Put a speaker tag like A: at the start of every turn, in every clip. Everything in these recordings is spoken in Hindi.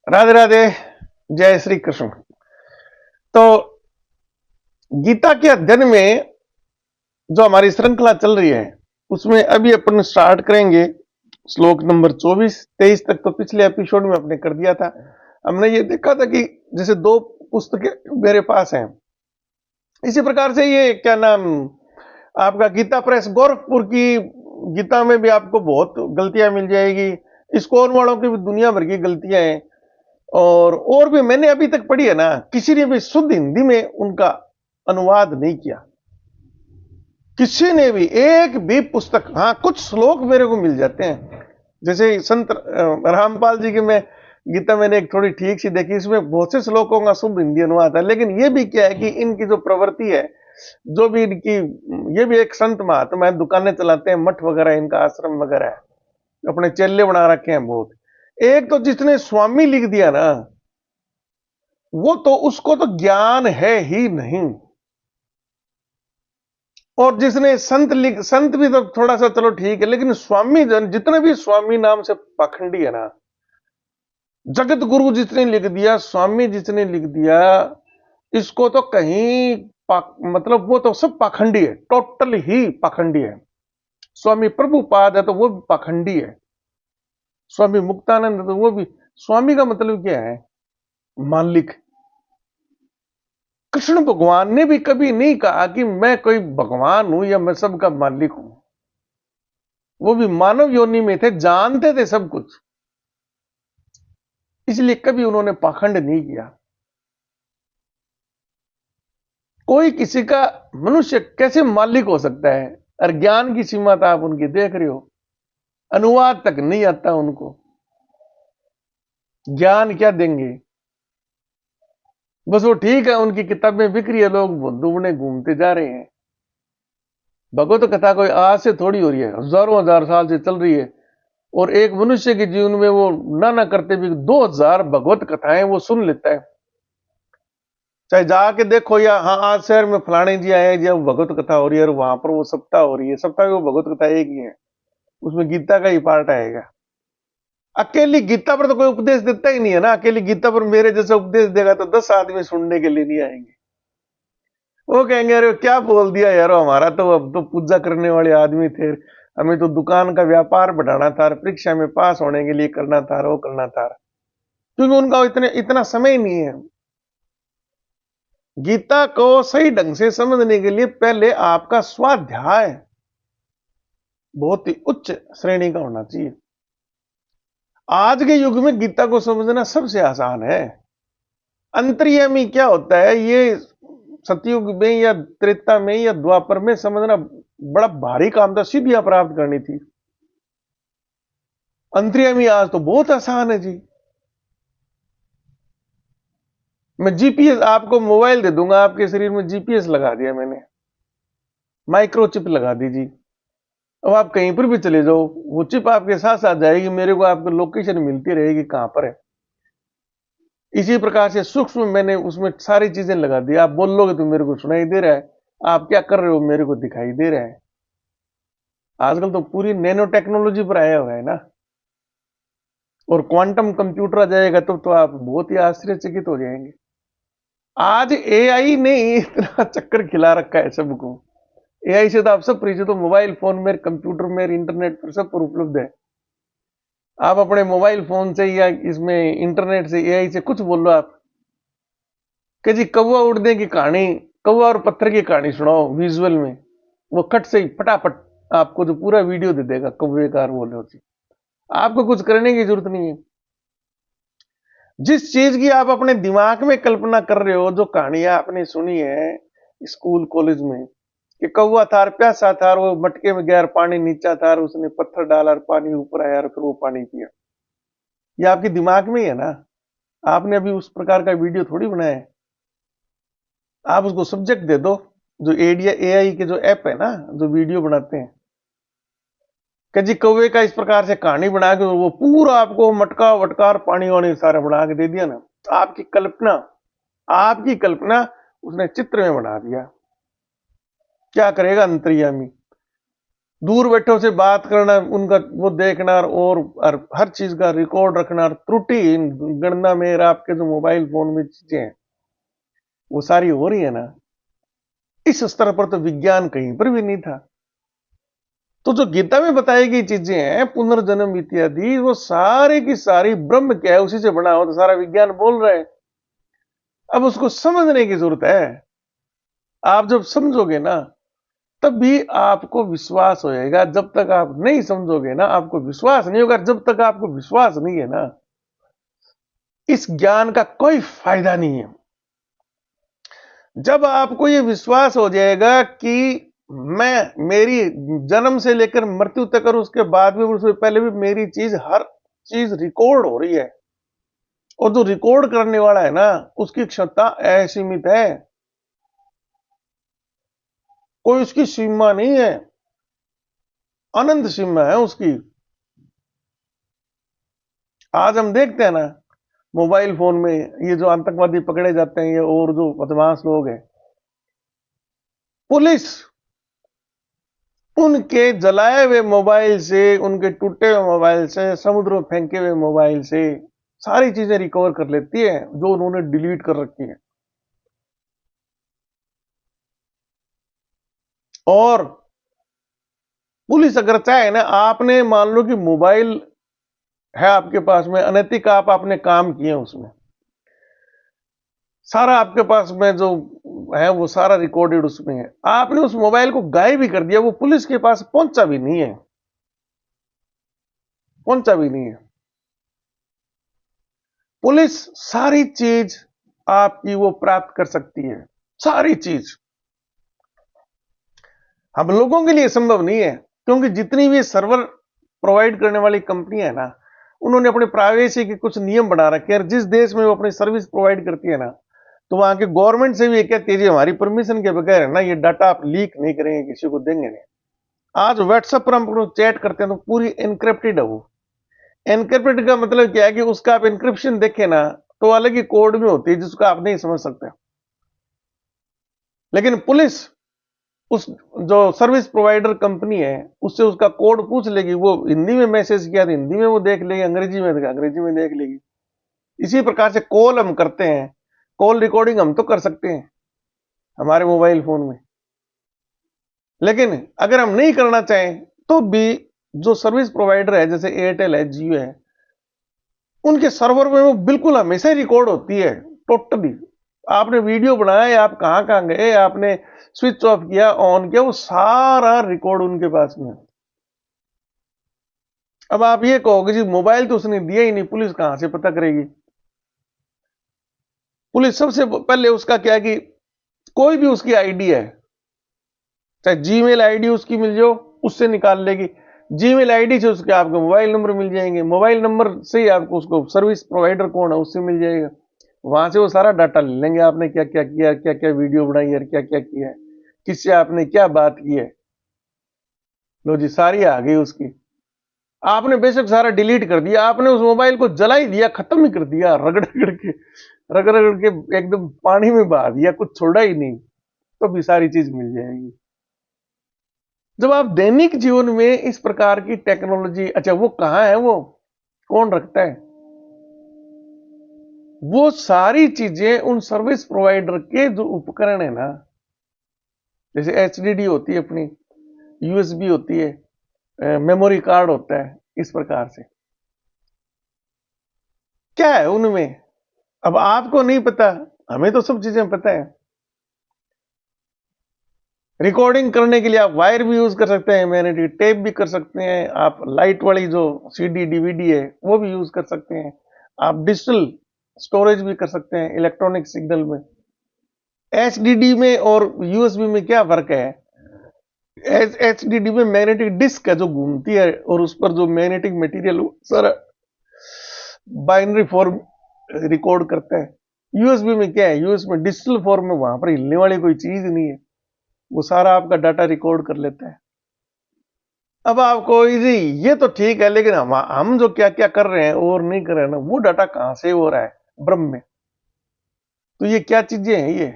A: राधे राधे। जय श्री कृष्ण। तो गीता के अध्ययन में जो हमारी श्रृंखला चल रही है उसमें अभी अपन स्टार्ट करेंगे श्लोक नंबर 24-23 तक। तो पिछले एपिसोड में अपने कर दिया था। हमने ये देखा था कि जैसे दो पुस्तकें मेरे पास हैं, इसी प्रकार से ये क्या नाम आपका गीता प्रेस गोरखपुर की गीता में भी आपको बहुत गलतियां मिल जाएगी। इस्कॉन वालों की भी दुनिया भर की गलतियां हैं। और भी मैंने अभी तक पढ़ी है ना, किसी ने भी शुद्ध हिंदी में उनका अनुवाद नहीं किया। किसी ने भी एक भी पुस्तक, हाँ कुछ श्लोक मेरे को मिल जाते हैं। जैसे संत रामपाल जी की मैं गीता मैंने एक थोड़ी ठीक सी देखी, इसमें बहुत से श्लोकों का शुद्ध हिंदी अनुवाद है। लेकिन ये भी क्या है कि इनकी जो प्रवृत्ति है, जो भी इनकी, ये भी एक संत महात्मा है, दुकानें चलाते हैं, मठ वगैरह इनका आश्रम वगैरह है, अपने चेले बना रखे हैं बहुत। एक तो जिसने स्वामी लिख दिया ना, वो तो उसको तो ज्ञान है ही नहीं। और जिसने संत भी तो थोड़ा सा चलो ठीक है, लेकिन स्वामी जन जितने भी स्वामी नाम से पाखंडी है ना, जगत गुरु जिसने लिख दिया, स्वामी जिसने लिख दिया, इसको तो कहीं मतलब वो तो सब पाखंडी है, टोटल ही पाखंडी है। स्वामी प्रभुपाद है तो वो भी पाखंडी है। स्वामी मुक्तानंद है तो वो भी। स्वामी का मतलब क्या है? मालिक। कृष्ण भगवान ने भी कभी नहीं कहा कि मैं कोई भगवान हूं या मैं सबका मालिक हूं। वो भी मानव योनि में थे, जानते थे सब कुछ, इसलिए कभी उन्होंने पाखंड नहीं किया। कोई किसी का मनुष्य कैसे मालिक हो सकता है? और ज्ञान की सीमा तो आप उनकी देख रहे हो, अनुवाद तक नहीं आता उनको। ज्ञान क्या देंगे? बस वो ठीक है, उनकी किताबें बिक रही है, लोग दुगने घूमते जा रहे हैं। भगवत कथा कोई आज से थोड़ी हो रही है, हजारों हजार साल से चल रही है। और एक मनुष्य के जीवन में वो ना करते भी 2000 भगवत कथाएं वो सुन लेता है। चाहे जाके देखो, या हाँ आज शहर में फलाने जी आए जी भगवत कथा हो रही है और वहां पर वो सप्ताह हो रही है, सप्ताह में वो भगवत कथा एक ही है, उसमें गीता का ही पार्ट आएगा। अकेली गीता पर तो कोई उपदेश देता ही नहीं है ना। अकेली गीता पर मेरे जैसा उपदेश देगा तो 10 आदमी सुनने के लिए नहीं आएंगे। वो कहेंगे अरे क्या बोल दिया यार, हमारा तो अब तो पूजा करने वाले आदमी थे, हमें तो दुकान का व्यापार बढ़ाना था, परीक्षा में पास होने के लिए करना था, वो करना था। क्योंकि उनका इतना समय नहीं है। गीता को सही ढंग से समझने के लिए पहले आपका स्वाध्याय बहुत ही उच्च श्रेणी का होना चाहिए। आज के युग में गीता को समझना सबसे आसान है। अंतर्यामी क्या होता है, ये सतयुग में या त्रेता में या द्वापर में समझना बड़ा भारी काम था, सिद्धियां प्राप्त करनी थी। अंतर्यामी आज तो बहुत आसान है जी। मैं जीपीएस आपको मोबाइल दे दूंगा, आपके शरीर में जीपीएस लगा दिया मैंने, माइक्रोचिप लगा दीजिए। अब आप कहीं पर भी चले जाओ, वो चिप आपके साथ साथ जाएगी, मेरे को आपको लोकेशन मिलती रहेगी कहां पर है। इसी प्रकार से सूक्ष्म मैंने उसमें सारी चीजें लगा दी। आप बोलोगे तो मेरे को सुनाई दे रहा है, आप क्या कर रहे हो मेरे को दिखाई दे रहा है। आजकल तो पूरी नैनो टेक्नोलॉजी पर आया हुआ है ना। और क्वांटम कंप्यूटर आ जाएगा तो आप बहुत ही आश्चर्यचकित हो जाएंगे। आज एआई ने इतना चक्कर खिला रखा है सबको। एआई से तो आप सब परिचित हो, मोबाइल फोन में, कंप्यूटर में, इंटरनेट पर सब पर उपलब्ध है। आप अपने मोबाइल फोन से या इसमें इंटरनेट से एआई से कुछ बोलो आप कि जी कौवा उड़ने की कहानी, कौवा और पत्थर की कहानी सुनाओ विजुअल में, वो खट से ही फटाफट आपको जो पूरा वीडियो दे देगा कौवे का बोले होती। आपको कुछ करने की जरूरत नहीं है। जिस चीज की आप अपने दिमाग में कल्पना कर रहे हो, जो कहानियां आपने सुनी है स्कूल कॉलेज में कि कौवा था, प्यासा था, वो मटके में गया, पानी नीचा था, उसने पत्थर डाला और पानी ऊपर आया और फिर वो पानी पिया, ये आपके दिमाग में ही है ना। आपने अभी उस प्रकार का वीडियो थोड़ी बनाया है। आप उसको सब्जेक्ट दे दो, जो एआई के जो ऐप है ना, जो वीडियो बनाते हैं कि जी कौवे का इस प्रकार से कहानी बना के वो पूरा आपको मटका वटका और पानी वानी सारा बना के दे दिया ना। आपकी कल्पना उसने चित्र में बना दिया। क्या करेगा अंतर्यामी? दूर बैठो से बात करना, उनका वो देखना, और हर चीज का रिकॉर्ड रखना, त्रुटि गणना में आपके जो मोबाइल फोन में चीजें हैं वो सारी हो रही है ना। इस स्तर पर तो विज्ञान कहीं पर भी नहीं था। तो जो गीता में बताई गई चीजें हैं, पुनर्जन्म इत्यादि, वो सारी की सारी ब्रह्म क्या है, उसी से बना हो, तो सारा विज्ञान बोल रहा है। अब उसको समझने की जरूरत है। आप जब समझोगे ना तब भी आपको विश्वास होएगा। जब तक आप नहीं समझोगे ना आपको विश्वास नहीं होगा। जब तक आपको विश्वास नहीं है ना, इस ज्ञान का कोई फायदा नहीं है। जब आपको यह विश्वास हो जाएगा कि मेरी जन्म से लेकर मृत्यु तक और उसके बाद भी, उससे पहले भी मेरी चीज, हर चीज रिकॉर्ड हो रही है, और जो रिकॉर्ड करने वाला है ना उसकी क्षमता असीमित है, कोई उसकी सीमा नहीं है, अनंत सीमा है उसकी। आज हम देखते हैं ना मोबाइल फोन में ये जो आतंकवादी पकड़े जाते हैं, ये और जो बदमाश लोग हैं, पुलिस उनके जलाए हुए मोबाइल से, उनके टूटे हुए मोबाइल से, समुद्र में फेंके हुए मोबाइल से सारी चीजें रिकवर कर लेती है जो उन्होंने डिलीट कर रखी है। और पुलिस अगर चाहे ना, आपने मान लो कि मोबाइल है आपके पास में, अनैतिक आपने काम किए उसमें, सारा आपके पास में जो है वो सारा रिकॉर्डेड उसमें है, आपने उस मोबाइल को गायब भी कर दिया, वो पुलिस के पास पहुंचा भी नहीं है, पहुंचा भी नहीं है। पुलिस सारी चीज आपकी वो प्राप्त कर सकती है, सारी चीज। हम लोगों के लिए संभव नहीं है, क्योंकि जितनी भी सर्वर प्रोवाइड करने वाली कंपनियां है ना, उन्होंने अपने प्राइवेसी के कुछ नियम बना रखे हैं। जिस देश में वो अपनी सर्विस प्रोवाइड करती है ना, तो वहां के गवर्नमेंट से भी ये कहती है जी हमारी परमिशन के बगैर है ना ये डाटा आप लीक नहीं करेंगे, किसी को देंगे नहीं। आज व्हाट्सएप पर हम चैट करते हैं तो पूरी एनक्रिप्टेड है वो। एनक्रिप्टेड का मतलब क्या है कि उसका आप एनक्रिप्शन देखें ना तो अलग ही कोड में होती है जिसको आप नहीं समझ सकते। लेकिन पुलिस उस जो सर्विस प्रोवाइडर कंपनी है उससे उसका कोड पूछ लेगी, वो हिंदी में मैसेज किया तो हिंदी में वो देख लेगी, अंग्रेजी में तो अंग्रेजी में देख लेगी। इसी प्रकार से कॉल हम करते हैं, कॉल रिकॉर्डिंग हम तो कर सकते हैं हमारे मोबाइल फोन में, लेकिन अगर हम नहीं करना चाहें तो भी जो सर्विस प्रोवाइडर है जैसे एयरटेल है, जियो है, उनके सर्वर में वो बिल्कुल हमेशा रिकॉर्ड होती है टोटली। आपने वीडियो बनाया, आप कहां कहां गए, आपने स्विच ऑफ किया, ऑन किया, वो सारा रिकॉर्ड उनके पास में। अब आप ये कहोगे जी मोबाइल तो उसने दिया ही नहीं, पुलिस कहां से पता करेगी। पुलिस सबसे पहले उसका क्या है कि कोई भी उसकी आईडी है, चाहे जीमेल आईडी उसकी मिल जाओ, उससे निकाल लेगी। जीमेल आईडी से उसके आपको मोबाइल नंबर मिल जाएंगे, मोबाइल नंबर से ही आपको उसको सर्विस प्रोवाइडर कौन है उससे मिल जाएगा। वहां से वो सारा डाटा ले लेंगे, आपने क्या क्या किया, क्या क्या वीडियो बनाई है, क्या क्या किया है, किससे आपने क्या बात की है, लो जी सारी आ गई उसकी। आपने बेशक सारा डिलीट कर दिया, आपने उस मोबाइल को जला ही दिया, खत्म ही कर दिया, रगड़ रगड़ के एकदम पानी में बहा दिया, कुछ छोड़ा ही नहीं, तो भी सारी चीज मिल जाएगी। जब आप दैनिक जीवन में इस प्रकार की टेक्नोलॉजी, अच्छा वो कहां है, वो कौन रखता है, वो सारी चीजें उन सर्विस प्रोवाइडर के जो उपकरण है ना, जैसे एचडीडी होती है अपनी, यूएसबी होती है, मेमोरी कार्ड होता है, इस प्रकार से क्या है उनमें। अब आपको नहीं पता, हमें तो सब चीजें पता है। रिकॉर्डिंग करने के लिए आप वायर भी यूज कर सकते हैं, मैग्नेटिक टेप भी कर सकते हैं, आप लाइट वाली जो सीडी डीवीडी है वो भी यूज कर सकते हैं, आप डिजिटल स्टोरेज भी कर सकते हैं इलेक्ट्रॉनिक सिग्नल में। एचडीडी में और यूएसबी में क्या फर्क है, एचडीडी में मैग्नेटिक डिस्क है जो घूमती है और उस पर जो मैग्नेटिक मटेरियल सारा बाइनरी फॉर्म रिकॉर्ड करता है। यूएसबी में क्या है, यूएसबी में डिजिटल फॉर्म में, वहां पर हिलने वाली कोई चीज नहीं है, वो सारा आपका डाटा रिकॉर्ड कर लेता है। अब आपको जी ये तो ठीक है, लेकिन हम जो क्या क्या कर रहे हैं और नहीं कर रहे हैं ना, वो डाटा कहां से हो रहा है ब्रह्म में। तो ये क्या चीजें हैं, ये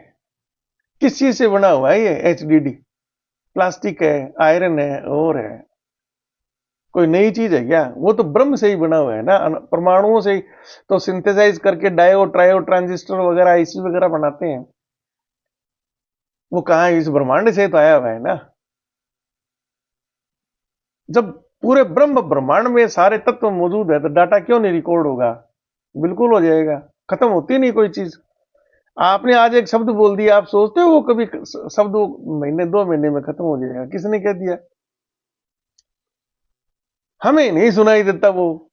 A: किस चीज से बना हुआ है ये एचडीडी, प्लास्टिक है, आयरन है और है, कोई नई चीज है क्या? वो तो ब्रह्म से ही बना हुआ है ना, परमाणुओं से ही तो सिंथेसाइज करके डायो ट्रायो ट्रांजिस्टर वगैरह आईसी वगैरह बनाते हैं। वो कहाँ, इस ब्रह्मांड से तो आया हुआ है ना। जब पूरे ब्रह्म ब्रह्मांड में सारे तत्व मौजूद है तो डाटा क्यों नहीं रिकॉर्ड होगा? बिल्कुल हो जाएगा, खत्म होती नहीं कोई चीज। आपने आज एक शब्द बोल दिया, आप सोचते हो वो कभी शब्द महीने 2 महीने में खत्म हो जाएगा? किसने कह दिया? हमें नहीं सुनाई देता वो।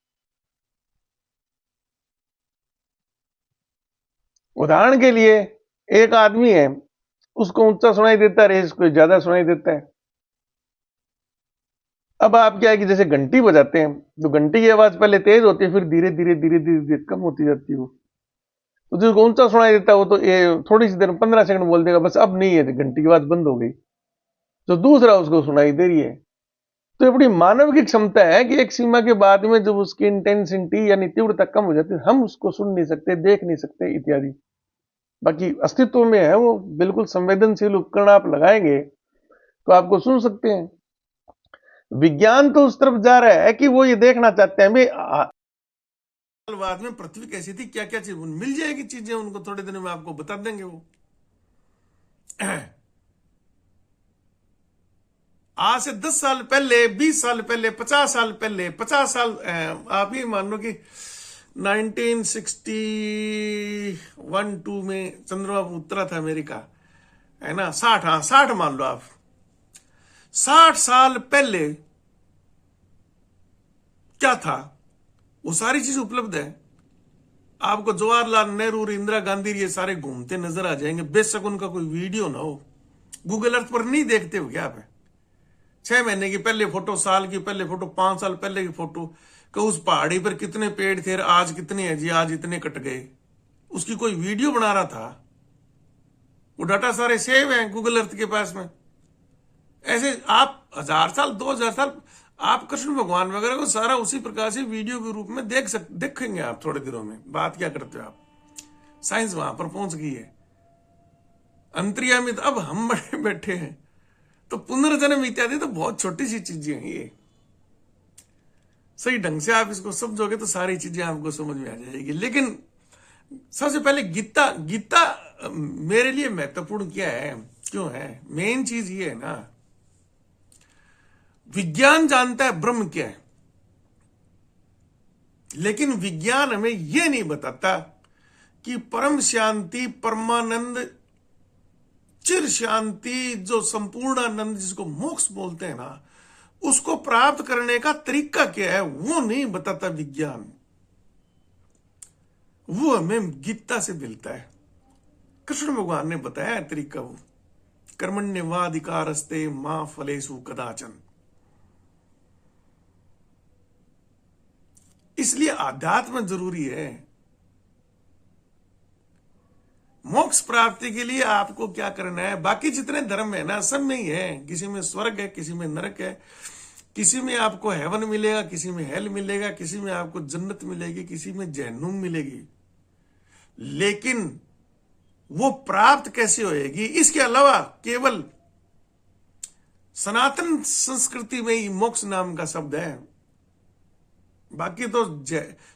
A: उदाहरण के लिए एक आदमी है, उसको ऊंचा सुनाई देता है, रेस को ज्यादा सुनाई देता है। अब आप क्या है कि जैसे घंटी बजाते हैं तो घंटी की आवाज पहले तेज होती है, फिर धीरे धीरे धीरे धीरे धीरे कम होती जाती है। वो तो जिसको ऊंचा सुनाई देता है वो तो ये थोड़ी सी देर में 15 सेकंड बोल देगा, बस अब नहीं है, घंटी की आवाज बंद हो गई। तो दूसरा उसको सुनाई दे रही है। तो ये बड़ी मानव की क्षमता है कि एक सीमा के बाद में जब उसकी इंटेंसिटी यानी तीव्रता कम हो जाती है, हम उसको सुन नहीं सकते, देख नहीं सकते इत्यादि। बाकी अस्तित्व में है वो, बिल्कुल संवेदनशील उपकरण आप लगाएंगे तो आपको सुन सकते हैं। विज्ञान तो उस तरफ जा रहा है कि वो ये देखना चाहते हैं बाद में पृथ्वी कैसी थी, क्या क्या चीज मिल जाएगी, चीजें उनको थोड़े दिनों में आपको बता देंगे वो। आज से 10 साल पहले, 20 साल पहले, 50 साल पहले, 50 साल आप ही मान लो कि 1961-2 में चंद्रमा पर उतरा था अमेरिका, है ना। 60, हाँ 60 मान लो आप। 60 साल पहले क्या था, वो सारी चीज उपलब्ध है। आपको जवाहरलाल नेहरू और इंदिरा गांधी ये सारे घूमते नजर आ जाएंगे, बेशक उनका कोई वीडियो ना हो। गूगल अर्थ पर नहीं देखते हो क्या आप? 6 महीने की पहले फोटो, साल की पहले फोटो, 5 साल पहले की फोटो, कि उस पहाड़ी पर कितने पेड़ थे, आज कितने हैं जी, आज इतने कट गए। उसकी कोई वीडियो बना रहा था? वो डाटा सारे सेव हैं गूगल अर्थ के पास में। ऐसे आप 1000 साल, 2000 साल आप कृष्ण भगवान वगैरह को सारा उसी प्रकार से वीडियो के रूप में देखेंगे आप थोड़े दिनों में। बात क्या करते हो आप? साइंस वहां पर पहुंच गई है। अंतर्यामित अब हम बड़े बैठे हैं, तो पुनर्जन्म इत्यादि तो बहुत छोटी सी चीजें हैं ये। सही ढंग से आप इसको समझोगे तो सारी चीजें आपको समझ में आ जाएगी। लेकिन सबसे पहले गीता मेरे लिए महत्वपूर्ण क्या है, क्यों है? मेन चीज ये है ना, विज्ञान जानता है ब्रह्म क्या है, लेकिन विज्ञान हमें यह नहीं बताता कि परम शांति, परमानंद, चिर शांति, जो संपूर्ण आनंद जिसको मोक्ष बोलते हैं ना, उसको प्राप्त करने का तरीका क्या है, वो नहीं बताता विज्ञान। वो हमें गीता से मिलता है। कृष्ण भगवान ने बताया तरीका वो, कर्मण्येवाधिकारस्ते मां फलेषु कदाचन। इसलिए आध्यात्म जरूरी है। मोक्ष प्राप्ति के लिए आपको क्या करना है? बाकी जितने धर्म है ना, सब में ही है। किसी में स्वर्ग है, किसी में नरक है, किसी में आपको हेवन मिलेगा, किसी में हेल मिलेगा, किसी में आपको जन्नत मिलेगी, किसी में जहन्नुम मिलेगी। लेकिन वो प्राप्त कैसे होएगी? इसके अलावा केवल सनातन संस्कृति में ही मोक्ष नाम का शब्द है। बाकी तो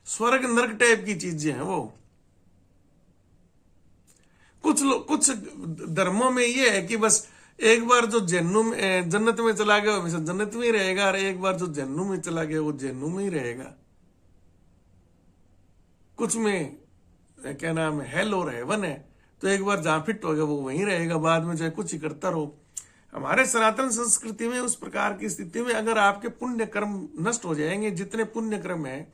A: स्वर्ग नरक टाइप की चीजें हैं वो। कुछ धर्मों में ये है कि बस एक बार जो जन्नत में चला गया हमेशा जन्नत में ही रहेगा, और एक बार जो जहन्नुम में चला गया वो जहन्नुम में ही रहेगा। कुछ में क्या नाम है, हेल और हेवन है, तो एक बार जहां फिट हो गया वो वहीं रहेगा, बाद में चाहे कुछ ही करता रहो। हमारे सनातन संस्कृति में उस प्रकार की स्थिति में अगर आपके पुण्य कर्म नष्ट हो जाएंगे, जितने पुण्य कर्म है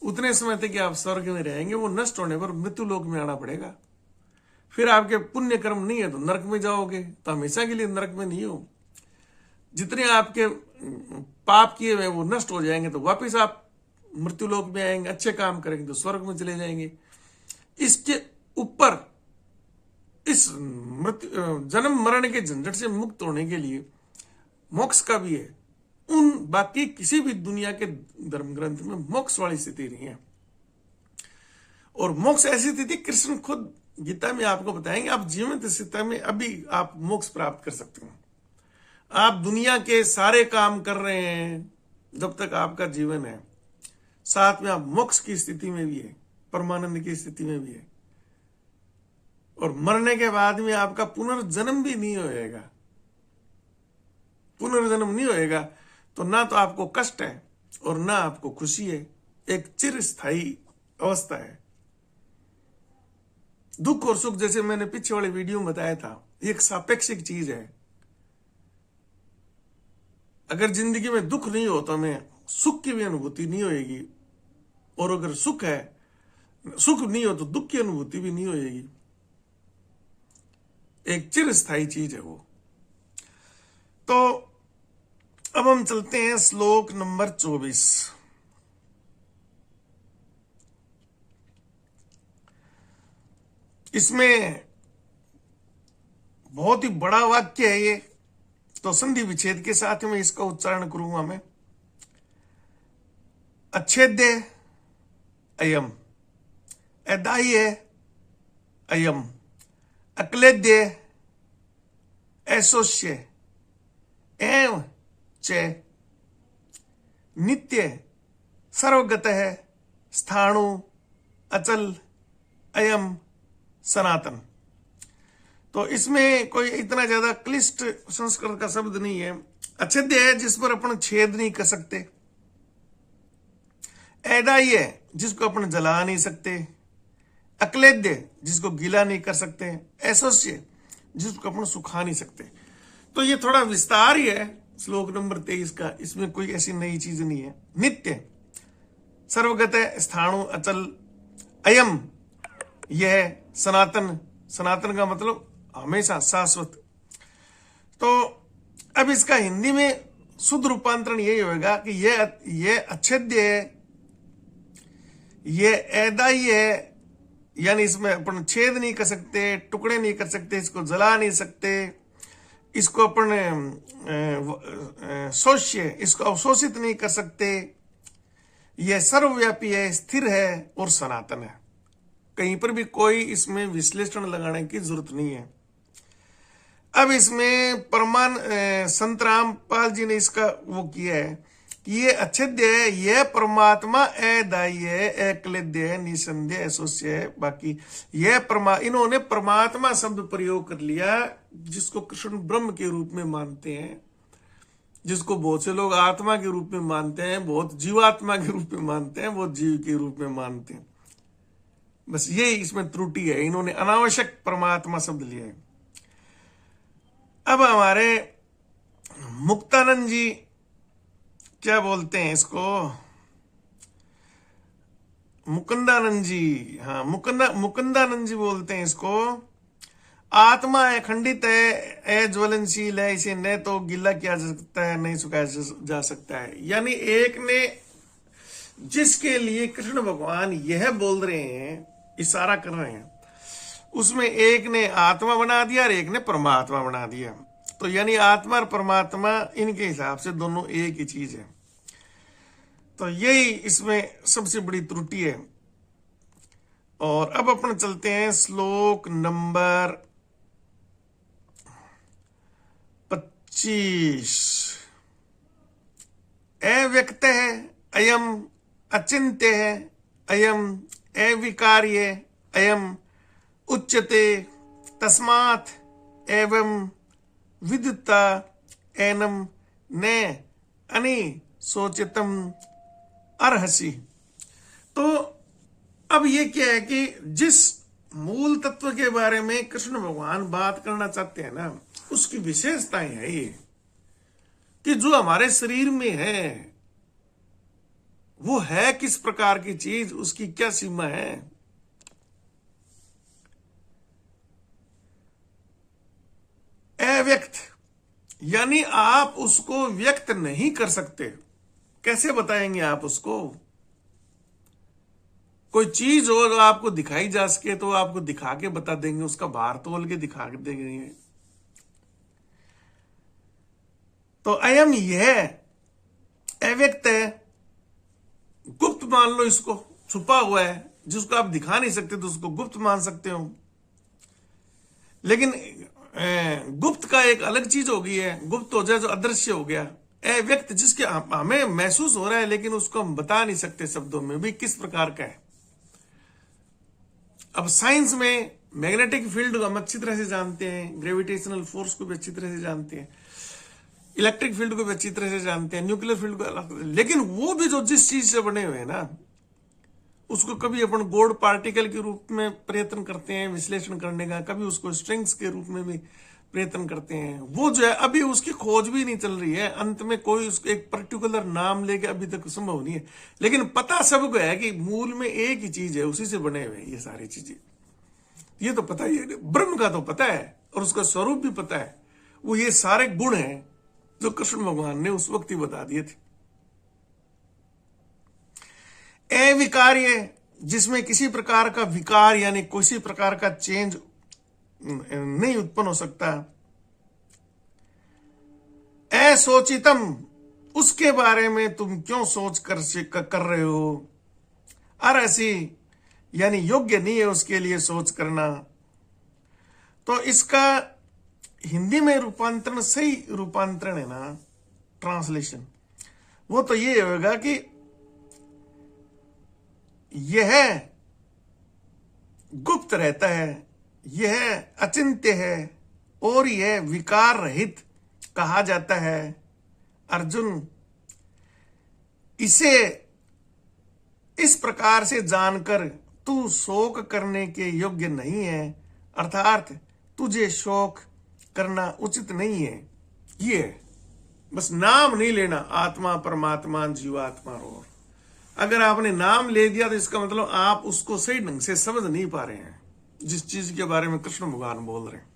A: उतने समय तक आप स्वर्ग में रहेंगे, वो नष्ट होने पर मृत्यु लोक में आना पड़ेगा। फिर आपके पुण्य कर्म नहीं है तो नरक में जाओगे, तो हमेशा के लिए नरक में नहीं हो। जितने आपके पाप किए हुए वो नष्ट हो जाएंगे तो वापिस आप मृत्यु लोक में आएंगे, अच्छे काम करेंगे तो स्वर्ग में चले जाएंगे। इसके ऊपर इस जन्म मरण के झंझट से मुक्त होने के लिए मोक्ष का भी है। उन बाकी किसी भी दुनिया के धर्म ग्रंथ में मोक्ष वाली स्थिति नहीं है। और मोक्ष ऐसी स्थिति कृष्ण खुद गीता में आपको बताएंगे, आप जीवित स्थिति में अभी आप मोक्ष प्राप्त कर सकते हो। आप दुनिया के सारे काम कर रहे हैं जब तक आपका जीवन है, साथ में आप मोक्ष की स्थिति में भी है, परमानंद की स्थिति में भी है, और मरने के बाद में आपका पुनर्जन्म भी नहीं होएगा। पुनर्जन्म नहीं होएगा तो ना तो आपको कष्ट है और ना आपको खुशी है। एक चिरस्थायी अवस्था है। दुख और सुख, जैसे मैंने पीछे वाले वीडियो में बताया था, एक सापेक्षिक चीज है। अगर जिंदगी में दुख नहीं हो तो हमें सुख की भी अनुभूति नहीं होगी, और अगर सुख नहीं हो तो दुख की अनुभूति भी नहीं होगी। एक चिरस्थायी चीज है वो। तो अब हम चलते हैं श्लोक नंबर 24। इसमें बहुत ही बड़ा वाक्य है ये, तो संधि विच्छेद के साथ में इसका उच्चारण करूंगा मैं। अच्छेद्य अयम, अदाह्य अयम, अक्लेद्य ऐसोष्य एवं च नित्य सर्वगतः स्थाणु अचल अयम सनातन। तो इसमें कोई इतना ज्यादा क्लिष्ट संस्कृत का शब्द नहीं है। अच्छेद्य है जिस पर अपन छेद नहीं कर सकते, अदाह्य है जिसको अपन जला नहीं सकते, अक्लेद्य जिसको गीला नहीं कर सकते, ऐसोष्य जिसको अपन सुखा नहीं सकते। तो ये थोड़ा विस्तार ही है श्लोक नंबर 23 का, इसमें कोई ऐसी नई चीज नहीं है। नित्य सर्वगत स्थाणु अचल अयम, यह सनातन, सनातन का मतलब हमेशा शाश्वत। तो अब इसका हिंदी में शुद्ध रूपांतरण यही होगा कि यह अच्छेद्य है, यह अदाह्य है, यानी इसमें अपन छेद नहीं कर सकते, टुकड़े नहीं कर सकते, इसको जला नहीं सकते, इसको अपन शोष्य, इसको अवशोषित नहीं कर सकते। यह सर्वव्यापी है, स्थिर है और सनातन है। कहीं पर भी कोई इसमें विश्लेषण लगाने की जरूरत नहीं है। अब इसमें संत रामपाल जी ने इसका वो किया है कि ये अच्छेद्य है, यह परमात्मा अदाह्य है, अक्लेद्य है, निसंदेह ऐसोष्य है। बाकी यह इन्होंने परमात्मा शब्द प्रयोग कर लिया, जिसको कृष्ण ब्रह्म के रूप में मानते हैं, जिसको बहुत से लोग आत्मा के रूप में मानते हैं, बहुत जीवात्मा के रूप में मानते हैं, बहुत जीव के रूप में मानते हैं। बस यही इसमें त्रुटि है, इन्होंने अनावश्यक परमात्मा शब्द लिया है। अब हमारे मुक्तानंद जी क्या बोलते हैं इसको, मुकुंदानंद जी, हाँ मुकुंदानंद जी बोलते हैं इसको, आत्मा है, खंडित है, ज्वलनशील है, इसे न तो गीला किया जा सकता है, नहीं सुखाया जा सकता है। यानी एक ने, जिसके लिए कृष्ण भगवान यह बोल रहे हैं, इशारा कर रहे हैं, उसमें एक ने आत्मा बना दिया और एक ने परमात्मा बना दिया। तो यानी आत्मा और परमात्मा इनके हिसाब से दोनों एक ही चीज है। तो यही इसमें सबसे बड़ी त्रुटि है। और अब अपन चलते हैं श्लोक नंबर 25। अव्यक्त है अयम, अचिंत्य है अयम, अविकार्य अयम, उच्यते तस्मात् एवं विदिता एनम ने अनि सोचितम अर्हसि। तो अब ये क्या है कि जिस मूल तत्व के बारे में कृष्ण भगवान बात करना चाहते हैं ना, उसकी विशेषताएं है ये कि जो हमारे शरीर में है वो है किस प्रकार की चीज, उसकी क्या सीमा है। अव्यक्त यानी आप उसको व्यक्त नहीं कर सकते। कैसे बताएंगे आप उसको? कोई चीज हो जो आपको दिखाई जा सके तो आपको दिखा के बता देंगे, उसका भार तोल के दिखा देंगे। तो अयम यह अव्यक्त है, गुप्त मान लो, इसको छुपा हुआ है, जिसको आप दिखा नहीं सकते तो उसको गुप्त मान सकते हो। लेकिन गुप्त का एक अलग चीज हो गई है, गुप्त हो जाए जो अदृश्य हो गया। व्यक्त जिसके हमें महसूस हो रहा है लेकिन उसको हम बता नहीं सकते शब्दों में भी किस प्रकार का है। अब साइंस में मैग्नेटिक फील्ड को हम अच्छी तरह से जानते हैं, ग्रेविटेशनल फोर्स को भी अच्छी तरह से जानते हैं, इलेक्ट्रिक फील्ड को भी अच्छी तरह से जानते हैं, न्यूक्लियर फील्ड को, लेकिन वो भी जो जिस चीज से बने हुए हैं ना, उसको कभी अपन गॉड पार्टिकल के रूप में प्रयत्न करते हैं विश्लेषण करने का, कभी उसको स्ट्रिंग्स के रूप में भी प्रयत्न करते हैं। वो जो है अभी उसकी खोज भी नहीं चल रही है, अंत में कोई उसको एक पर्टिकुलर नाम लेके अभी तक संभव नहीं है, लेकिन पता सबको है कि मूल में एक ही चीज है, उसी से बने हुए ये सारी चीजें। ये तो पता ही है, ब्रह्म का तो पता है और उसका स्वरूप भी पता है। वो ये सारे गुण हैं जो कृष्ण भगवान ने उस वक्त ही बता दिए थे। अविकार्य, जिसमें किसी प्रकार का विकार यानी किसी प्रकार का चेंज नहीं उत्पन्न हो सकता। असोचितम, उसके बारे में तुम क्यों सोच कर रहे हो। अरसी, यानी योग्य नहीं है उसके लिए सोच करना। तो इसका हिंदी में रूपांतरण, सही रूपांतरण है ना, ट्रांसलेशन, वो तो ये होगा कि यह गुप्त रहता है, यह अचिंत्य है और यह विकार रहित कहा जाता है। अर्जुन, इसे इस प्रकार से जानकर तू शोक करने के योग्य नहीं है, अर्थात तुझे शोक करना उचित नहीं है। ये बस नाम नहीं लेना, आत्मा परमात्मा जीवात्मा। और अगर आपने नाम ले दिया तो इसका मतलब आप उसको सही ढंग से समझ नहीं पा रहे हैं, जिस चीज के बारे में कृष्ण भगवान बोल रहे हैं,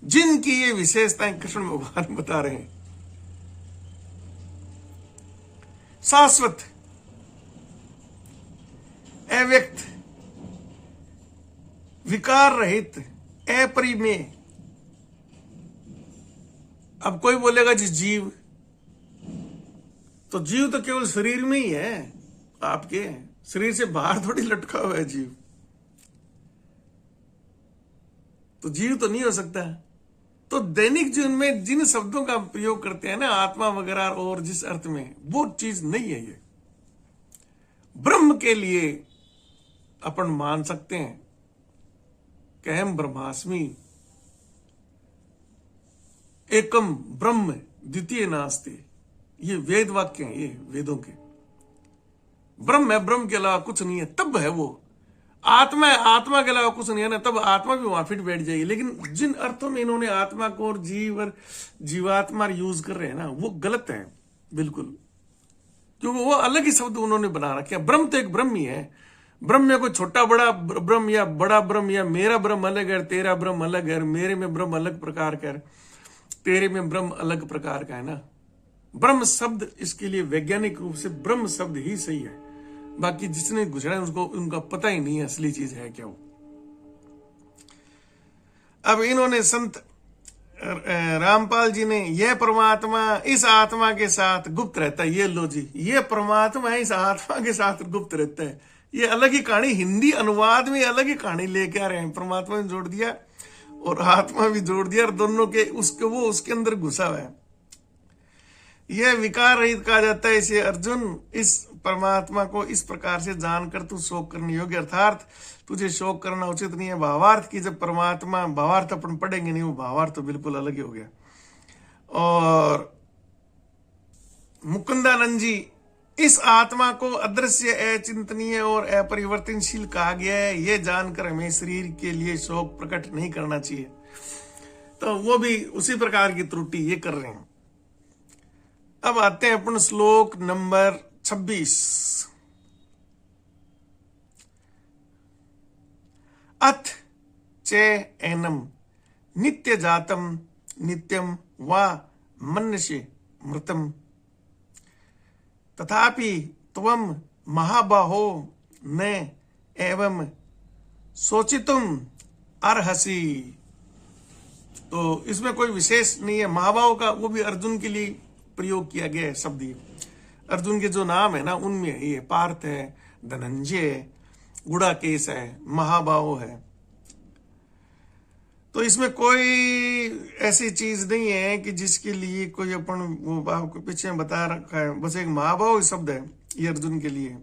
A: जिनकी ये विशेषताएं कृष्ण भगवान बता रहे हैं। शाश्वत, अव्यक्त, विकार रहित, अपरिमेय। अब कोई बोलेगा जी जीव, तो जीव तो केवल शरीर में ही है, आपके शरीर से बाहर थोड़ी लटका हुआ है जीव, तो जीव तो नहीं हो सकता। तो दैनिक जीवन में जिन शब्दों का प्रयोग करते हैं ना, आत्मा वगैरह, और जिस अर्थ में, वो चीज नहीं है। ये ब्रह्म के लिए अपन मान सकते हैं कि अहम ब्रह्मास्मि, एकम ब्रह्म द्वितीय नास्ति। ये वेद वाक्य हैं, ये वेदों के। ब्रह्म है, ब्रह्म के अलावा कुछ नहीं है, तब है वो। आत्मा है, आत्मा के अलावा कुछ नहीं है ना, तब आत्मा भी वहां फिट बैठ जाएगी। लेकिन जिन अर्थों में इन्होंने आत्मा को और जीव और जीवात्मा यूज कर रहे हैं ना, वो गलत है बिल्कुल, क्योंकि वो अलग ही शब्द उन्होंने बना रखे हैं। ब्रह्म तो एक ब्रह्म ही है। ब्रह्म में कोई छोटा बड़ा ब्रह्म या बड़ा ब्रह्म, या मेरा ब्रह्म अलग है, तेरा ब्रह्म अलग है, मेरे में ब्रह्म अलग प्रकार का है, तेरे में ब्रह्म अलग प्रकार का है ना। ब्रह्म शब्द, इसके लिए वैज्ञानिक रूप से ब्रह्म शब्द ही सही है। बाकी जिसने गुजरा है उसको उनका पता ही नहीं है असली चीज है क्या वो। अब इन्होंने संत रामपाल जी ने, यह परमात्मा इस आत्मा के साथ गुप्त रहता है। ये लो जी, ये परमात्मा है, इस आत्मा के साथ गुप्त रहता है। ये अलग ही कहानी, हिंदी अनुवाद में अलग ही कहानी लेके आ रहे हैं। परमात्मा ने जोड़ दिया और आत्मा भी जोड़ दिया, और दोनों के उसके वो उसके अंदर घुसा हुआ है। यह विकार रहित कहा जाता है इसे। अर्जुन, इस परमात्मा को इस प्रकार से जानकर तू शोक करने योग्य, अर्थात तुझे शोक करना उचित नहीं है। भावार्थ की जब परमात्मा, भावार्थ अपन पढ़ेंगे नहीं, वो भावार्थ तो बिल्कुल अलग ही हो गया। और मुकुंदानंद जी, इस आत्मा को अदृश्य, अचिंतनीय और अपरिवर्तनशील कहा गया है। यह जानकर हमें शरीर के लिए शोक प्रकट नहीं करना चाहिए। तो वो भी उसी प्रकार की त्रुटि ये कर रहे हैं। अब आते हैं अपन श्लोक नंबर 26। अथ चे एनम नित्य जातम नित्यम वा मन्यसे मृतम तथापि त्वम महाबाहो न एवं सोचितुम अर्हसि। तो इसमें कोई विशेष नहीं है। महाबाहो का वो भी अर्जुन के लिए प्रयोग किया गया है शब्द। ये अर्जुन के जो नाम है ना, उनमें ये पार्थ है, धनंजय है, गुड़ाकेश है, महाबाहो है। तो इसमें कोई ऐसी चीज नहीं है कि जिसके लिए कोई अपन वो आपको पीछे बता रखा है, बस एक महाभाव शब्द है ये अर्जुन के लिए।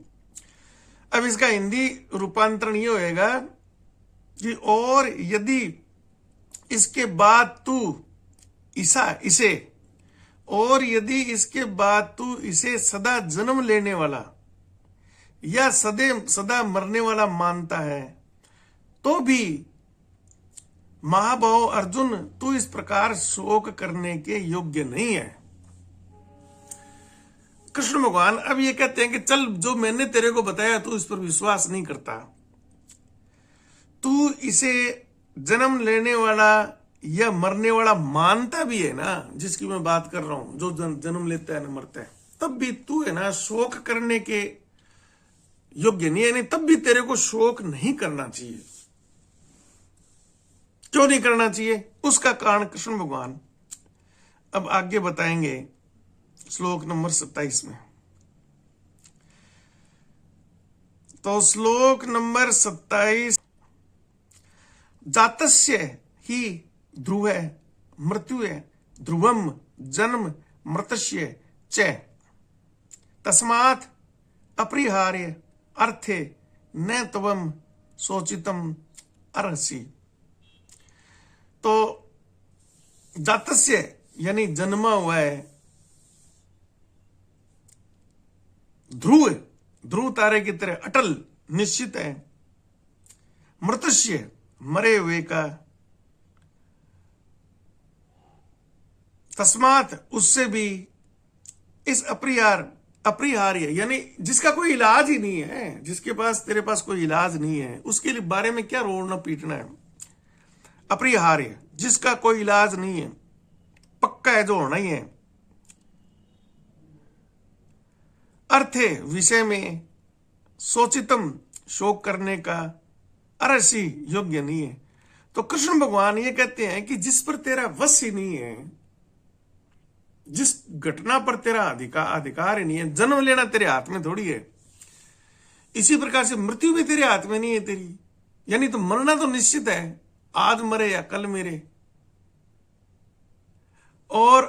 A: अब इसका हिंदी रूपांतरण ये होएगा कि और यदि इसके बाद तू इसे और यदि इसके बाद तू इसे सदा जन्म लेने वाला या सदा मरने वाला मानता है तो भी महाभाव अर्जुन तू इस प्रकार शोक करने के योग्य नहीं है। कृष्ण भगवान अब ये कहते हैं कि चल, जो मैंने तेरे को बताया तू इस पर विश्वास नहीं करता, तू इसे जन्म लेने वाला या मरने वाला मानता भी है ना, जिसकी मैं बात कर रहा हूं, जो जन्म लेता है ना मरता है, तब भी तू है ना शोक करने के योग्य नहीं है। नहीं, तब भी तेरे को शोक नहीं करना चाहिए। क्यों नहीं करना चाहिए, उसका कारण कृष्ण भगवान अब आगे बताएंगे श्लोक नंबर 27 में। तो श्लोक नंबर 27, जातस्य ही ध्रुव मृत्यु ध्रुवम जन्म मृतस्य च तस्मात् अपरिहार्य अर्थे न तवम सोचितम अर्हसि। तो जातस्य यानी जन्मा हुआ है, ध्रुव तारे की तरह अटल निश्चित है, मृतस्य मरे हुए का, तस्मात उससे भी, इस अपरिहार्य यानी जिसका कोई इलाज ही नहीं है, जिसके पास तेरे पास कोई इलाज नहीं है, उसके लिए बारे में क्या रोना पीटना है। अपरिहार्य जिसका कोई इलाज नहीं है, पक्का है, जो होना ही है। अर्थे विषय में, सोचितम शोक करने का, अरसी योग्य नहीं है। तो कृष्ण भगवान ये कहते हैं कि जिस पर तेरा वश ही नहीं है, जिस घटना पर तेरा अधिकार ही नहीं है, जन्म लेना तेरे हाथ में थोड़ी है, इसी प्रकार से मृत्यु भी तेरे हाथ में नहीं है तेरी, यानी तो मरना तो निश्चित है, आज मरे या कल मरे। और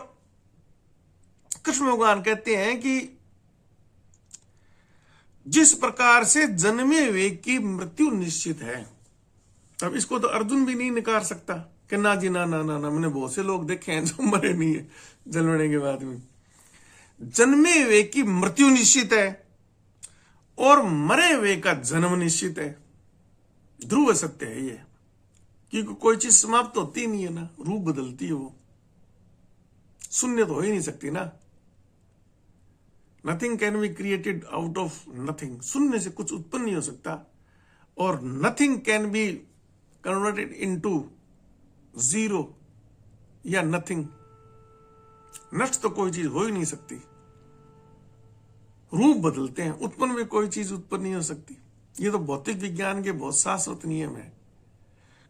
A: कृष्ण भगवान कहते हैं कि जिस प्रकार से जन्मे हुए की मृत्यु निश्चित है, अब इसको तो अर्जुन भी नहीं नकार सकता कि ना जी ना ना ना ना, मैंने बहुत से लोग देखे हैं जो मरे नहीं है जन्मने के बाद में। जन्मे हुए की मृत्यु निश्चित है और मरे हुए का जन्म निश्चित है। ध्रुव सत्य है ये, क्योंकि कोई चीज समाप्त होती नहीं है ना, रूप बदलती है, वो शून्य तो हो ही नहीं सकती ना। Nothing can be created out of nothing, शून्य से कुछ उत्पन्न नहीं हो सकता, और nothing can be converted into zero या नथिंग। नष्ट तो कोई चीज हो ही नहीं सकती, रूप बदलते हैं, उत्पन्न में कोई चीज उत्पन्न नहीं हो सकती। ये तो भौतिक विज्ञान के बहुत शाश्वत नियम है,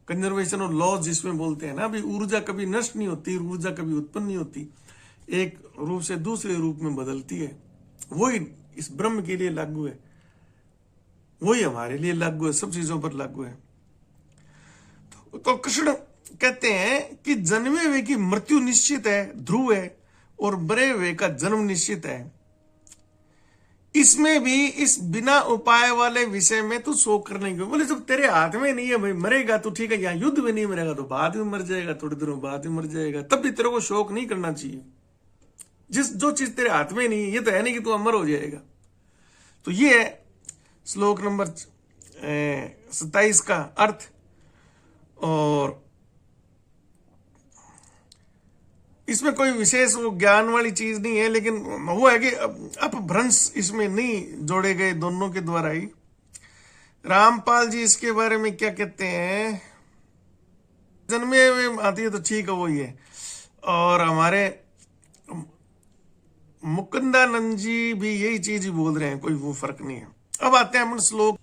A: कंजर्वेशन और लॉज जिसमें बोलते हैं ना, अभी ऊर्जा कभी नष्ट नहीं होती, ऊर्जा कभी उत्पन्न नहीं होती, एक रूप से दूसरे रूप में बदलती है। वही इस ब्रह्म के लिए लागू है, वही हमारे लिए लागू है, सब चीजों पर लागू है। तो कृष्ण कहते हैं कि जन्मे हुए की मृत्यु निश्चित है, ध्रुव है, और मरे हुए का जन्म निश्चित है। इसमें भी इस बिना उपाय वाले विषय में तू शोक करने क्यों? बोले जब तेरे हाथ में नहीं है भाई, मरेगा तो ठीक है, यहाँ युद्ध में नहीं मरेगा तो बाद में मर जाएगा, थोड़ी दिनों बाद में मर जाएगा, तब भी तेरे को शोक नहीं करना चाहिए। जो चीज तेरे हाथ में नहीं है, ये तो है नहीं कि तू अमर हो जाएगा। तो ये है श्लोक नंबर 27 का अर्थ। और इसमें कोई विशेष वो ज्ञान वाली चीज नहीं है, लेकिन वो है कि अपभ्रंश इसमें नहीं जोड़े गए दोनों के द्वारा ही। रामपाल जी इसके बारे में क्या कहते हैं, जन्मे हुए आती है तो ठीक है, वो ही है। और हमारे मुकुंदानंद जी भी यही चीज ही बोल रहे हैं, कोई वो फर्क नहीं है। अब आते हैं अपन श्लोक,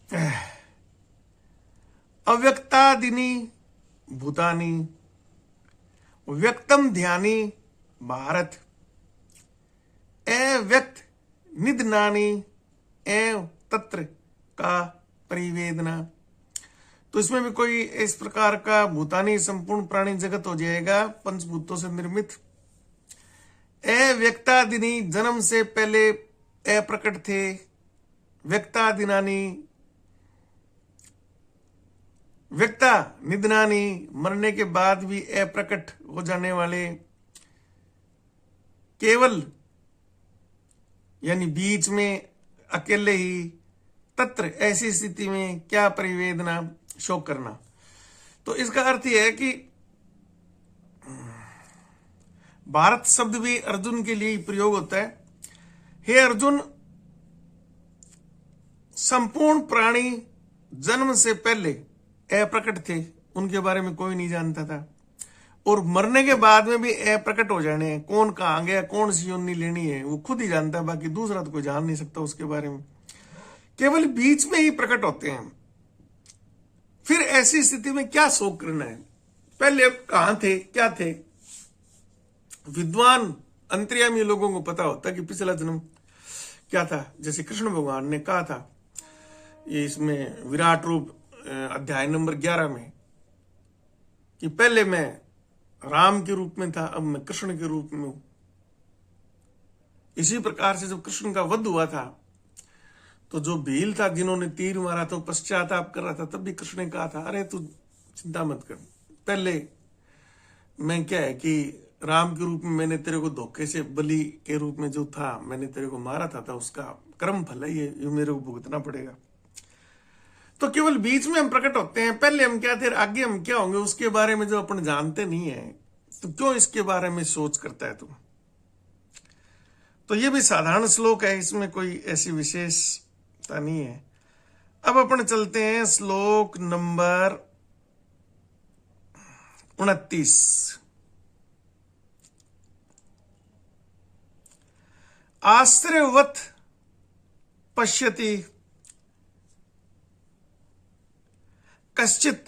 A: अव्यक्तादिनी भूतानी व्यक्तम ध्यानी भारत अव्यक्त निधनानी एव तत्र का परिवेदना। तो इसमें भी कोई इस प्रकार का भूतानी संपूर्ण प्राणी जगत हो जाएगा पंचभूतों से निर्मित। व्यक्तादिनी जन्म से पहले अप्रकट थे, व्यक्तादिनानी व्यक्ता निधनानी मरने के बाद भी अप्रकट हो जाने वाले, केवल यानी बीच में अकेले ही, तत्र ऐसी स्थिति में क्या परिवेदना शोक करना। तो इसका अर्थ यह है कि भारत शब्द भी अर्जुन के लिए प्रयोग होता है। हे अर्जुन, संपूर्ण प्राणी जन्म से पहले अप्रकट थे, उनके बारे में कोई नहीं जानता था, और मरने के बाद में भी अप्रकट हो जाने हैं। कौन कहां गया, कौन सी योनि लेनी है, वो खुद ही जानता है, बाकी दूसरा तो कोई जान नहीं सकता उसके बारे में। केवल बीच में ही प्रकट होते हैं। फिर ऐसी स्थिति में क्या शोक करना है? पहले कहां थे, क्या थे? विद्वान अंतर्यामी लोगों को पता होता कि पिछला जन्म क्या था। जैसे कृष्ण भगवान ने कहा था, ये इसमें विराट रूप अध्याय नंबर 11 में, कि पहले मैं राम के रूप में था, अब मैं कृष्ण के रूप में हूं। इसी प्रकार से जब कृष्ण का वध हुआ था, तो जो भील था जिन्होंने तीर मारा तो पश्चाताप कर रहा था, तब भी कृष्ण ने कहा था, अरे तू चिंता मत कर, पहले मैं क्या है कि राम के रूप में मैंने तेरे को धोखे से बलि के रूप में जो था मैंने तेरे को मारा था उसका कर्म फल है ये मेरे को भुगतना पड़ेगा। तो केवल बीच में हम प्रकट होते हैं। पहले हम क्या थे, आगे हम क्या होंगे, उसके बारे में जो अपन जानते नहीं है, तो क्यों इसके बारे में सोच करता है तू? तो ये भी साधारण श्लोक है, इसमें कोई ऐसी विशेषता नहीं है। अब अपन चलते हैं श्लोक नंबर 29। आश्रयवत पश्यति कश्चित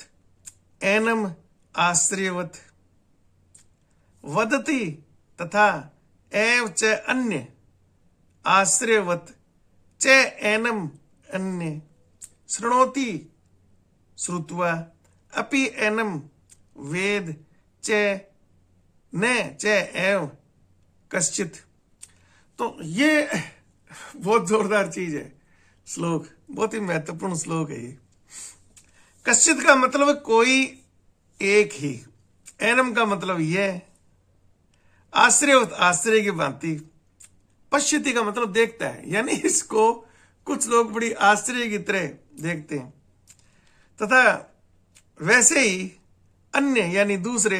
A: एनम आश्रयवत वदति तथा एव च अन्य आश्रयवत च एनम अन्य शृणोति श्रुत्वा अपि एनम वेद च न च एव कश्चित। तो ये बहुत जोरदार चीज है श्लोक, बहुत ही महत्वपूर्ण श्लोक है ये। कश्चित का मतलब कोई एक ही, एनम का मतलब यह, आश्रय आश्रय की भांति, पश्यति का मतलब देखता है, यानी इसको कुछ लोग बड़ी आश्चर्य की तरह देखते हैं, तथा वैसे ही अन्य यानी दूसरे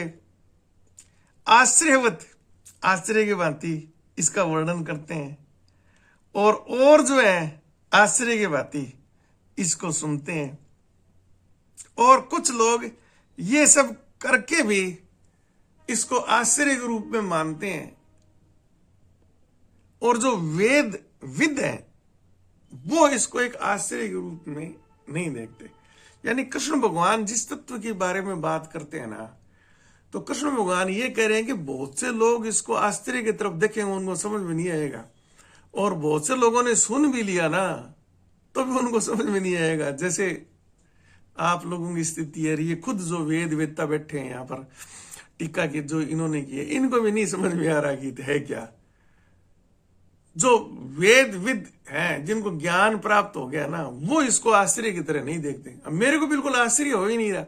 A: आश्रयवत आश्चर्य की भांति इसका वर्णन करते हैं, और जो है आश्चर्य की भांति इसको सुनते हैं। और कुछ लोग ये सब करके भी इसको आश्चर्य के रूप में मानते हैं, और जो विद है वो इसको एक आश्चर्य के रूप में नहीं देखते। यानी कृष्ण भगवान जिस तत्व के बारे में बात करते हैं ना, तो कृष्ण भगवान ये कह रहे हैं कि बहुत से लोग इसको आश्चर्य की तरफ देखेंगे, उनको समझ में नहीं आएगा, और बहुत से लोगों ने सुन भी लिया ना तो भी उनको समझ में नहीं आएगा। जैसे आप लोगों की स्थिति है, ये खुद जो वेदता बैठे हैं यहाँ पर, टीका के जो इन्होंने किए, इनको भी नहीं समझ में आ रहा कि है क्या। जो वेद हैं, जिनको ज्ञान प्राप्त हो गया ना, वो इसको आश्चर्य की तरह नहीं देखते। अब मेरे को बिल्कुल आश्चर्य हो ही नहीं रहा,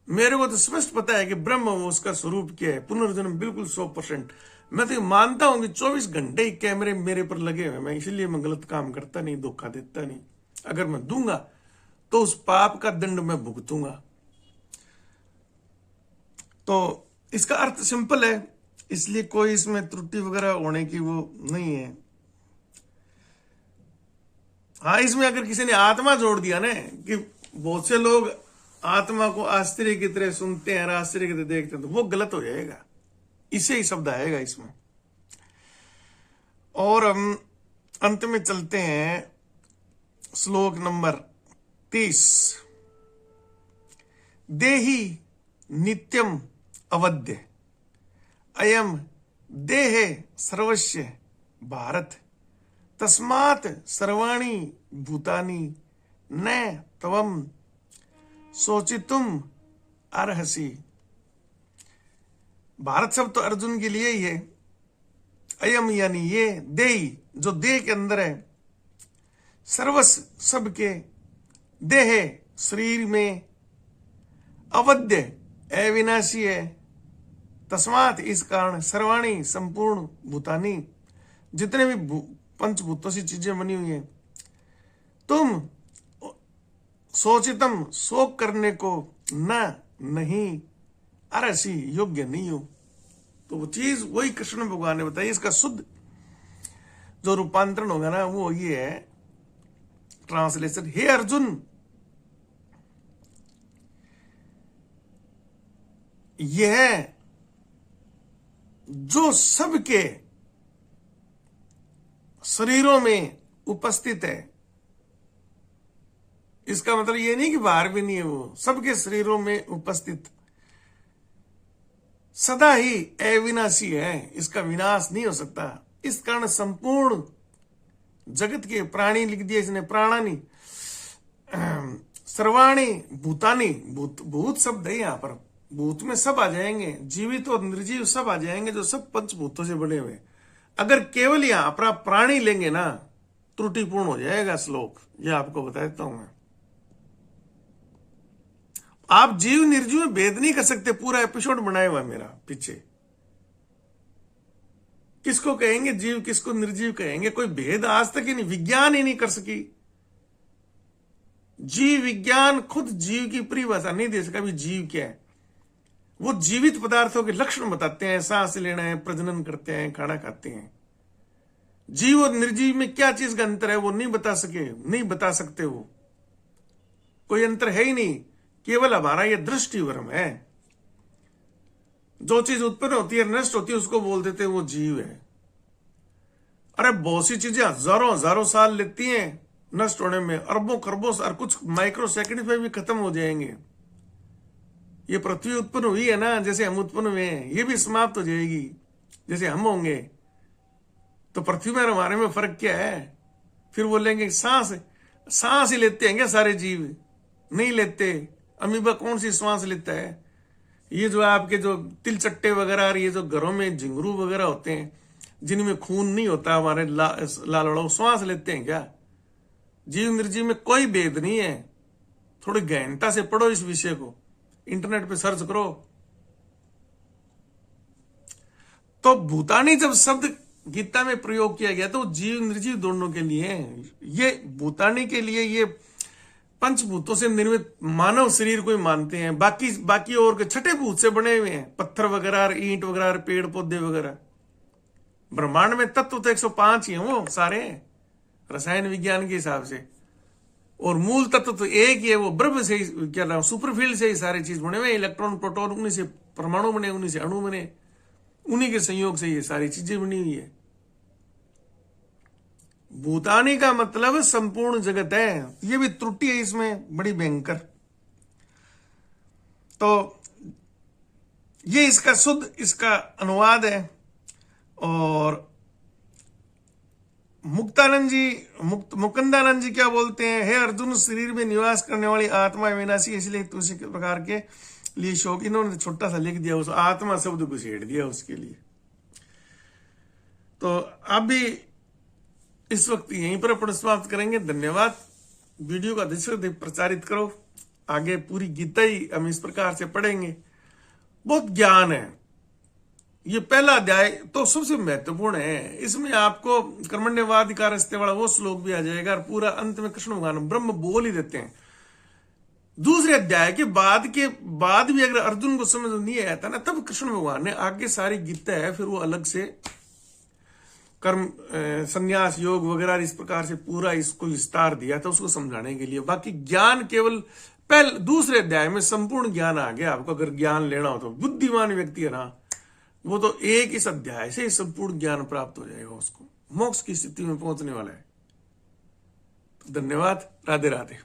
A: मेरे को तो स्पष्ट पता है कि ब्रह्म वो उसका स्वरूप क्या है, पुनर्जन्म बिल्कुल 100%। मैं तो मानता हूं कि 24 घंटे ही कैमरे मेरे पर लगे हुए, मैं इसलिए मैं गलत काम करता नहीं, धोखा देता नहीं। अगर मैं दूंगा तो उस पाप का दंड मैं भुगतूंगा। तो इसका अर्थ सिंपल है, इसलिए कोई इसमें त्रुटि वगैरह होने की वो नहीं है। हाँ, इसमें अगर किसी ने आत्मा जोड़ दिया ना, कि बहुत से लोग आत्मा को आश्चर्य की तरह सुनते हैं, आश्चर्य की तरह देखते हैं, तो वो गलत हो जाएगा। इसे ही शब्द आएगा इसमें। और हम अंत में चलते हैं श्लोक नंबर 30। देहि नित्यम अवध्य अयम देहे सर्वस्य भारत तस्मात् सर्वाणि भूतानि न तवम सोचितुम अर्हसि। भारत शब्द तो अर्जुन के लिए ही है। अयम यानी ये, देही जो देह के अंदर है, सर्वस्व सबके, देह शरीर में, अवध्य अविनाशी है, तस्मात इस कारण, सर्वाणी संपूर्ण, भूतानी जितने भी पंचभूतों से चीजें बनी हुई है, तुम सोचितम शोक करने को न नहीं, अरसी योग्य नहीं हो। तो वो चीज वही कृष्ण भगवान ने बताई। इसका शुद्ध जो रूपांतरण होगा ना वो ये है, ट्रांसलेशन। हे अर्जुन, यह जो सबके शरीरों में उपस्थित है, इसका मतलब ये नहीं कि बाहर भी नहीं है, वो सबके शरीरों में उपस्थित, सदा ही अविनाशी है, इसका विनाश नहीं हो सकता। इस कारण संपूर्ण जगत के प्राणी लिख दिया इसने, प्राणानी, सर्वाणी भूतानी, भूत शब्द है यहां पर, भूत में सब आ जाएंगे, जीवित और निर्जीव सब आ जाएंगे, जो सब पंचभूतों से बने हुए। अगर केवल यहां पर आप प्राणी लेंगे ना, त्रुटिपूर्ण हो जाएगा श्लोक, ये आपको बता देता हूं मैं। आप जीव निर्जीव में भेद नहीं कर सकते। पूरा एपिसोड बनाया हुआ है मेरा पीछे, किसको कहेंगे जीव, किसको निर्जीव कहेंगे, कोई भेद आज तक ही नहीं, विज्ञान ही नहीं कर सकी। जीव विज्ञान खुद जीव की परिभाषा नहीं दे सका भी जीव क्या है। वो जीवित पदार्थों के लक्षण बताते हैं, सांस लेना है, प्रजनन करते हैं, खाना खाते हैं। जीव और निर्जीव में क्या चीज का अंतर है वो नहीं बता सके, नहीं बता सकते। वो कोई अंतर है ही नहीं, केवल हमारा ये दृष्टि भ्रम है। जो चीज उत्पन्न होती है, नष्ट होती है, उसको बोल देते हैं वो जीव है। अरे बहुत सी चीजें हजारों हजारों साल लेती हैं नष्ट होने में, अरबों खरबों, और कुछ माइक्रो सेकंड में भी खत्म हो जाएंगे। ये पृथ्वी उत्पन्न हुई है ना, जैसे हम उत्पन्न हुए हैं, ये भी समाप्त हो जाएगी जैसे हम होंगे। तो पृथ्वी में हमारे में फर्क क्या है? फिर बोलेंगे सांस ही लेते हैं क्या सारे जीव? नहीं लेते। अमीबा कौन सी सांस लेता है? ये जो आपके जो तिलचट्टे वगैरह और ये जो घरों में झिंगरू वगैरह होते हैं जिनमें खून नहीं होता, हमारे लालड़ों सांस लेते हैं क्या? जीव निर्जीव में कोई भेद नहीं है। थोड़ी गहनता से पढ़ो इस विषय को, इंटरनेट पे सर्च करो। तो भूतानी जब शब्द गीता में प्रयोग किया गया तो जीव निर्जीव दोनों के लिए है। ये भूतानी के लिए ये पंचभूतों से निर्मित मानव शरीर को ही मानते हैं। बाकी और के छठे भूत से बने हुए हैं, पत्थर वगैरह, ईंट वगैरह, पेड़ पौधे वगैरह। ब्रह्मांड में तत्व तो 105 ही हैं वो सारे, रसायन विज्ञान के हिसाब से। और मूल तत्व तो एक ही है, वो ब्रह्म से ही, क्या नाम, सुपरफील्ड से ही सारी चीज बने हुए। इलेक्ट्रॉन प्रोटॉन उन्हीं से परमाणु बने, उन्हीं से अणु बने, उन्हीं के संयोग से ये सारी चीजें बनी हुई है। भूतानी का मतलब संपूर्ण जगत है। ये भी त्रुटि है इसमें बड़ी भयंकर। तो ये इसका शुद्ध इसका अनुवाद है। और मुकुंदानंद जी क्या बोलते हैं? हे अर्जुन, शरीर में निवास करने वाली आत्मा विनाशी, इसलिए तुलसी के प्रकार के लिए शोक। इन्होंने छोटा सा लिख दिया, उस आत्मा शब्द को छेड़ दिया उसके लिए। तो अब भी इस वक्त यहीं पर अपन समाप्त करेंगे। धन्यवाद। वीडियो का अधिक से अधिक प्रचारित करो। आगे पूरी गीता ही हम इस प्रकार से पढ़ेंगे। बहुत ज्ञान है। ये पहला अध्याय तो सबसे महत्वपूर्ण है। इसमें आपको कर्मण्यवाधिकारस्ते वाला वो श्लोक भी आ जाएगा और पूरा अंत में कृष्ण भगवान ब्रह्म बोल ही देते हैं। दूसरे अध्याय के बाद भी अगर अर्जुन को समझ नहीं आया था ना, तब कृष्ण भगवान ने आगे सारी गीता है फिर वो अलग से कर्म संन्यास योग वगैरह इस प्रकार से पूरा इसको विस्तार दिया था उसको समझाने के लिए। बाकी ज्ञान केवल दूसरे अध्याय में संपूर्ण ज्ञान आ गया। आपको अगर ज्ञान लेना हो तो बुद्धिमान व्यक्ति है ना, वो तो एक इस अध्याय से संपूर्ण ज्ञान प्राप्त हो जाएगा, उसको मोक्ष की स्थिति में पहुंचने वाला है। तो धन्यवाद। राधे राधे।